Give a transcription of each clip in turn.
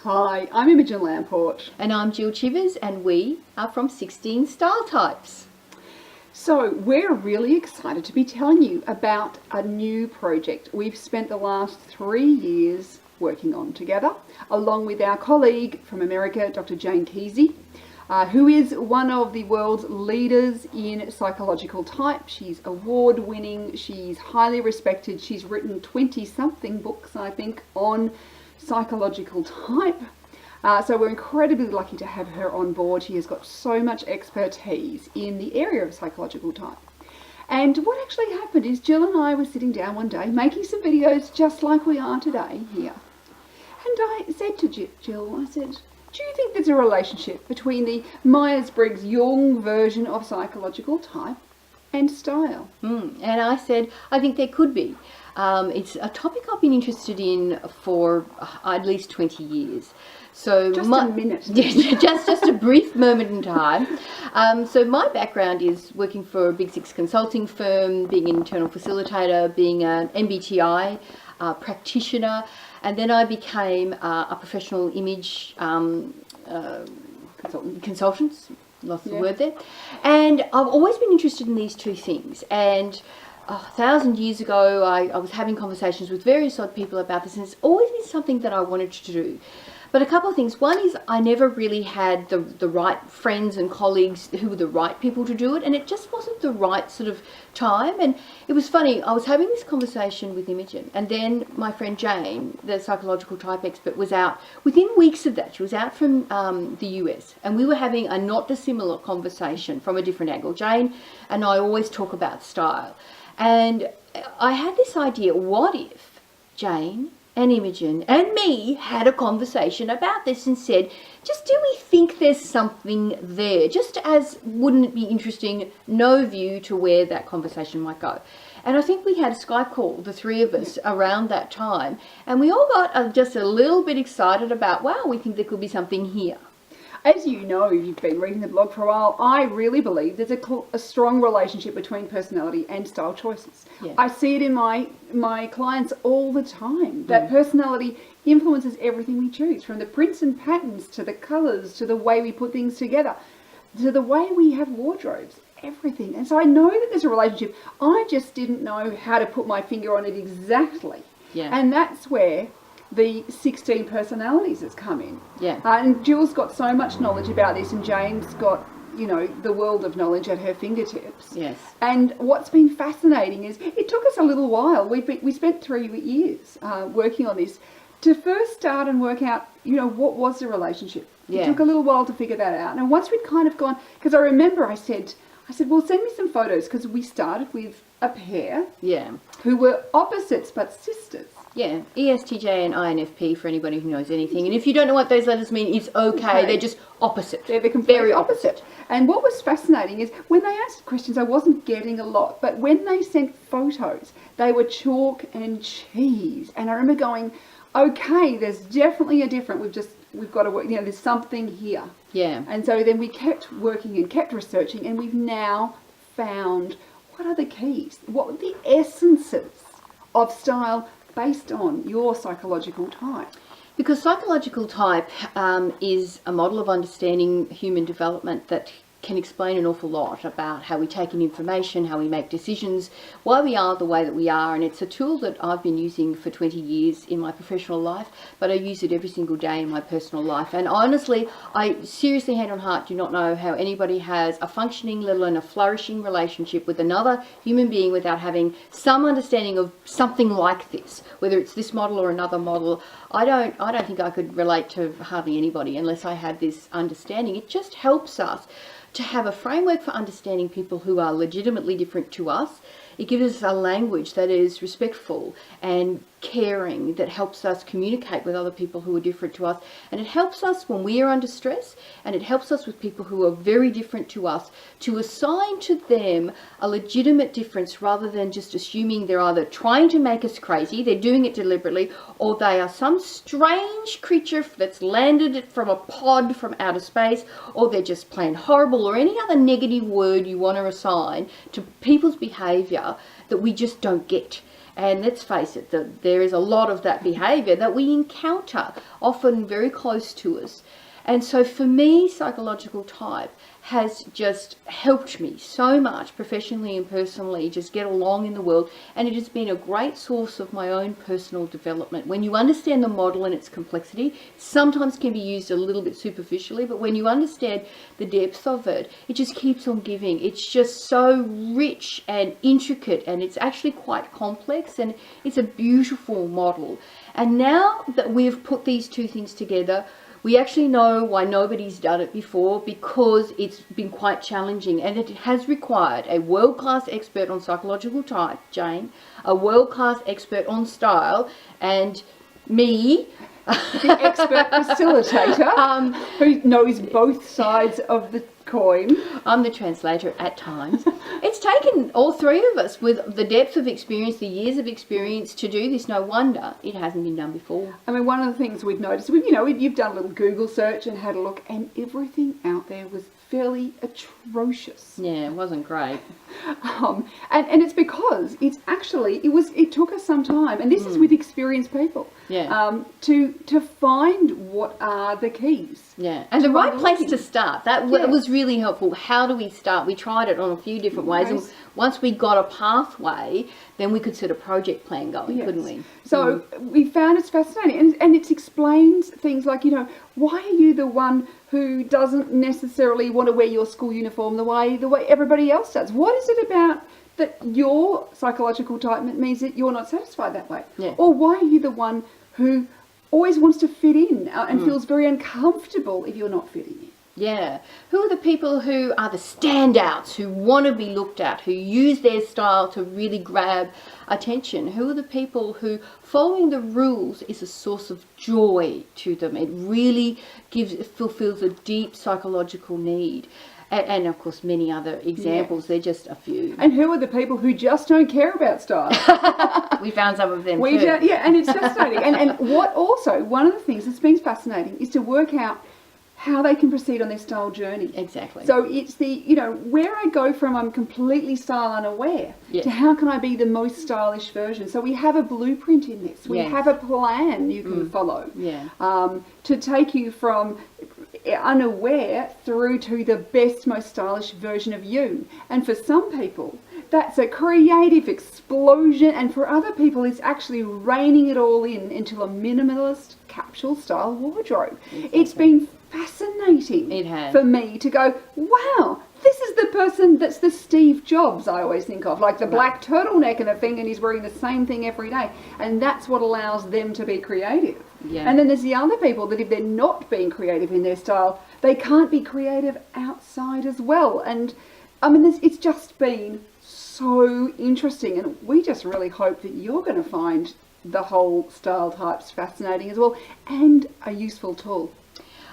Hi, I'm Imogen Lamport. And I'm Jill Chivers, and we are from 16 Style Types. So we're really excited to be telling you about a new project we've spent the last 3 years working on together, along with our colleague from America, Dr. Jane Kesey, who is one of the world's leaders in psychological type. She's award-winning, she's highly respected, she's written 20-something books, I think, on psychological type. So we're incredibly lucky to have her on board. She has got so much expertise in the area of psychological type. And what actually happened is Jill and I were sitting down one day making some videos just like we are today here. And I said to Jill, I said, do you think there's a relationship between the Myers-Briggs Jung version of psychological type and style? And I said, I think there could be. It's a topic I've been interested in for at least 20 years. So just a minute. just a brief moment in time. So my background is working for a Big Six consulting firm, being an internal facilitator, being an MBTI practitioner, and then I became a professional image consultant. Lost the word there. And I've always been interested in these two things. And 1,000 years ago, I was having conversations with various odd people about this, and it's always been something that I wanted to do. But a couple of things. One is I never really had the right friends and colleagues who were the right people to do it, and it just wasn't the right sort of time. And it was funny, I was having this conversation with Imogen, and then my friend Jane, the psychological type expert, was out within weeks of that. She was out from the US, and we were having a not dissimilar conversation from a different angle. Jane and I always talk about style. And I had this idea, what if Jane and Imogen and me had a conversation about this and said, just do we think there's something there? Just as, wouldn't it be interesting, no view to where that conversation might go. And I think we had a Skype call, the three of us, around that time. And we all got just a little bit excited about, wow, we think there could be something here. As you know, you've been reading the blog for a while, I really believe there's a strong relationship between personality and style choices. Yeah. I see it in my clients all the time, that personality influences everything we choose, from the prints and patterns to the colours to the way we put things together to the way we have wardrobes, everything. And so I know that there's a relationship. I just didn't know how to put my finger on it exactly. Yeah. And that's where the 16 personalities has come in. Yeah. And Jill's got so much knowledge about this, and Jane's got, the world of knowledge at her fingertips. Yes. And what's been fascinating is it took us a little while. We spent 3 years working on this to first start and work out, what was the relationship. Yeah. It took a little while to figure that out. And once we'd kind of gone, because I remember I said, well, send me some photos, because we started with a pair who were opposites but sisters. Yeah, ESTJ and INFP for anybody who knows anything. And if you don't know what those letters mean, it's okay. They're just opposite. They're the complete Very opposite. And what was fascinating is when they asked questions, I wasn't getting a lot. But when they sent photos, they were chalk and cheese. And I remember going, okay, there's definitely a difference. We've got to work, there's something here. Yeah. And so then we kept working and kept researching, and we've now found what are the keys? What are the essences of style based on your psychological type? Because psychological type is a model of understanding human development that can explain an awful lot about how we take in information, how we make decisions, why we are the way that we are. And it's a tool that I've been using for 20 years in my professional life, but I use it every single day in my personal life. And honestly, I seriously, hand on heart, do not know how anybody has a functioning, let alone a flourishing relationship with another human being without having some understanding of something like this, whether it's this model or another model. I don't think I could relate to hardly anybody unless I had this understanding. It just helps us to have a framework for understanding people who are legitimately different to us. It gives us a language that is respectful and caring, that helps us communicate with other people who are different to us. And it helps us when we are under stress, and it helps us with people who are very different to us to assign to them a legitimate difference rather than just assuming they're either trying to make us crazy, they're doing it deliberately, or they are some strange creature that's landed from a pod from outer space, or they're just plain horrible, or any other negative word you want to assign to people's behaviour that we just don't get. And let's face it, there is a lot of that behaviour that we encounter, often very close to us. And so for me, psychological type has just helped me so much professionally and personally just get along in the world, and it has been a great source of my own personal development. When you understand the model and its complexity, sometimes can be used a little bit superficially, but when you understand the depth of it, it just keeps on giving. It's just so rich and intricate, and it's actually quite complex, and it's a beautiful model. And now that we've put these two things together, we actually know why nobody's done it before, because it's been quite challenging, and it has required a world-class expert on psychological type, Jane, a world-class expert on style, and me, the expert facilitator, who knows both sides of the coin. I'm the translator at times. It's taken all three of us with the depth of experience, the years of experience, to do this. No wonder it hasn't been done before. I mean, one of the things we've noticed, you've done a little Google search and had a look, and everything out there was fairly atrocious. Yeah, it wasn't great. And it's because it took us some time, and this is with experienced people. Yeah. To find what are the keys. Yeah, and the right place to start. That was really helpful. How do we start? We tried it on a few different ways, and once we got a pathway, then we could set a project plan going, couldn't we? So we found it's fascinating, and it explains things like, why are you the one who doesn't necessarily want to wear your school uniform the way everybody else does? What is it about that your psychological type means that you're not satisfied that way? Yeah. Or why are you the one who always wants to fit in and feels very uncomfortable if you're not fitting in? Yeah. Who are the people who are the standouts, who want to be looked at, who use their style to really grab attention? Who are the people who following the rules is a source of joy to them? It really fulfills a deep psychological need. And of course, many other examples. They're just a few. And who are the people who just don't care about style? We found some of them too. And it's fascinating. and one of the things that's been fascinating is to work out how they can proceed on their style journey. Exactly. So it's where I go from I'm completely style unaware to how can I be the most stylish version. So we have a blueprint in this. We have a plan you can follow to take you from unaware through to the best, most stylish version of you. And for some people, that's a creative explosion, and for other people it's actually reining it all in into a minimalist capsule style wardrobe. Exactly. It's been fascinating for me to go, wow, this is the person that's the Steve Jobs I always think of, like the black turtleneck and a thing, and he's wearing the same thing every day, and that's what allows them to be creative. And then there's the other people that if they're not being creative in their style, they can't be creative outside as well. And I mean, it's just been so interesting, and we just really hope that you're going to find the whole style types fascinating as well, and a useful tool.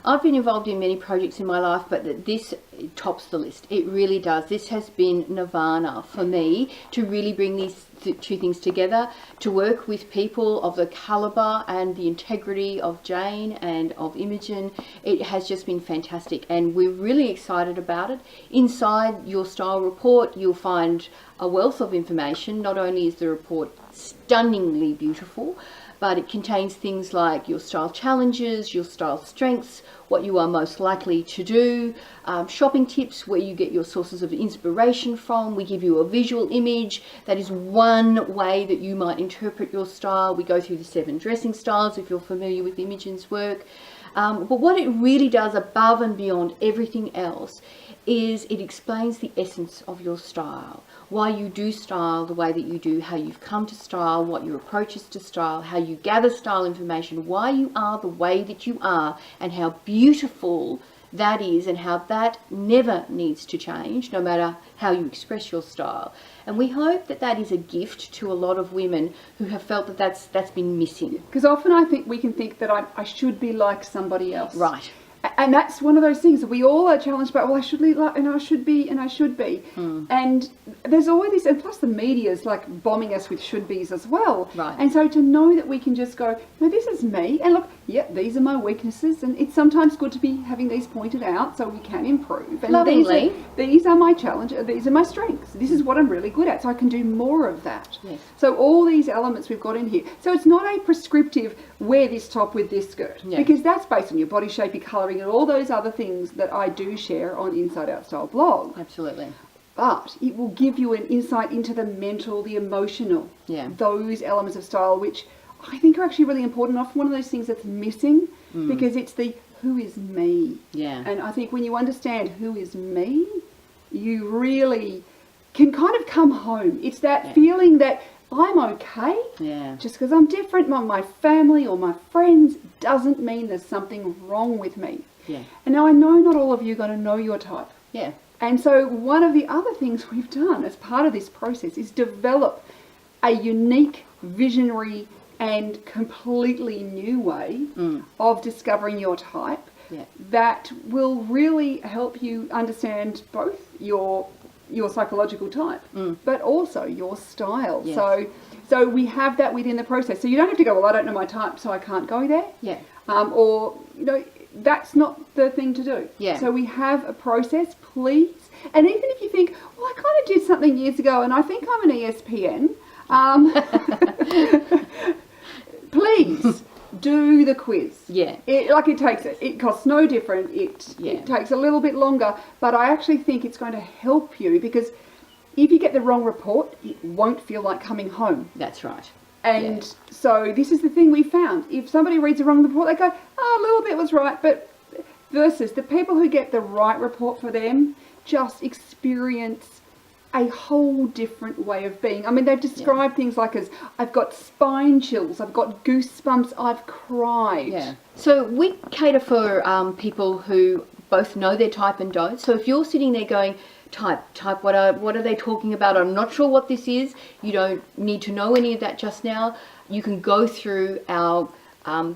I've been involved in many projects in my life, but this tops the list. It really does. This has been nirvana for me, to really bring these two things together, to work with people of the calibre and the integrity of Jane and of Imogen. It has just been fantastic, and we're really excited about it. Inside your style report, you'll find a wealth of information. Not only is the report stunningly beautiful, but it contains things like your style challenges, your style strengths, what you are most likely to do, shopping tips, where you get your sources of inspiration from. We give you a visual image that is one way that you might interpret your style. We go through the 7 dressing styles if you're familiar with Imogen's work. But what it really does above and beyond everything else is it explains the essence of your style, why you do style the way that you do, how you've come to style, what your approach is to style, how you gather style information, why you are the way that you are, and how beautiful that is, and how that never needs to change, no matter how you express your style. And we hope that that is a gift to a lot of women who have felt that that's been missing. Because often I think we can think that I should be like somebody else. Right. And that's one of those things that we all are challenged by. Well, I should lead, and I should be, and I should be. And there's always this, and plus the media is like bombing us with should be's as well. Right. And so to know that we can just go, no, this is me, and look, yeah, these are my weaknesses, and it's sometimes good to be having these pointed out so we can improve. And Lovingly. these are my challenges. These are my strengths. This is what I'm really good at, so I can do more of that. Yes. So all these elements we've got in here. So it's not a prescriptive wear this top with this skirt, Yeah. because that's based on your body shape, your colouring, and all those other things that I do share on Inside Out Style blog. Absolutely. But it will give you an insight into the mental, the emotional, Yeah. those elements of style, which I think are actually really important. Often one of those things that's missing, because it's the who is me. Yeah. And I think when you understand who is me, you really can kind of come home. It's that feeling that I'm okay. Yeah. Just because I'm different from my family or my friends doesn't mean there's something wrong with me. Yeah. And now I know not all of you are going to know your type. Yeah. And so one of the other things we've done as part of this process is develop a unique, visionary and completely new way of discovering your type that will really help you understand both your psychological type, but also your style. Yes. So we have that within the process. So you don't have to go, well, I don't know my type, so I can't go there. Yeah. Or, that's not the thing to do. Yeah. So we have a process, please. And even if you think, well, I kind of did something years ago and I think I'm an ESPN, please do the quiz. Yeah. It costs no different. It takes a little bit longer, but I actually think it's going to help you, because if you get the wrong report, it won't feel like coming home. That's right. And so this is the thing we found. If somebody reads the wrong report, they go, oh, a little bit was right. But versus the people who get the right report for them just experience a whole different way of being. I mean, they've described things like as, I've got spine chills, I've got goosebumps, I've cried. Yeah. So we cater for people who both know their type and don't. So if you're sitting there going, type, what are they talking about? I'm not sure what this is. You don't need to know any of that just now. You can go through our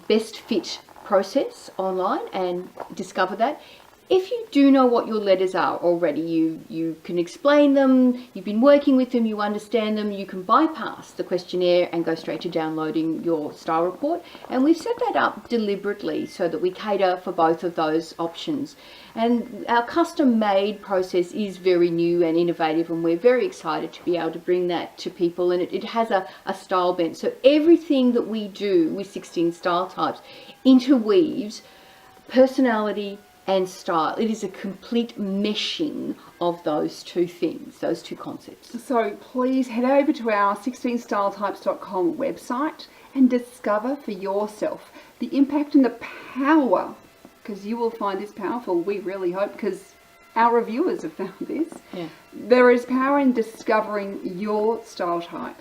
best fit process online and discover that. If you do know what your letters are already, you can explain them, you've been working with them, you understand them, you can bypass the questionnaire and go straight to downloading your style report. And we've set that up deliberately so that we cater for both of those options. And our custom-made process is very new and innovative, and we're very excited to be able to bring that to people. And it has a style bent. So everything that we do with 16 style types interweaves personality and style. It is a complete meshing of those two things, those two concepts. So please head over to our 16styletypes.com website and discover for yourself the impact and the power, because you will find this powerful, we really hope, because our reviewers have found this. Yeah. There is power in discovering your style type.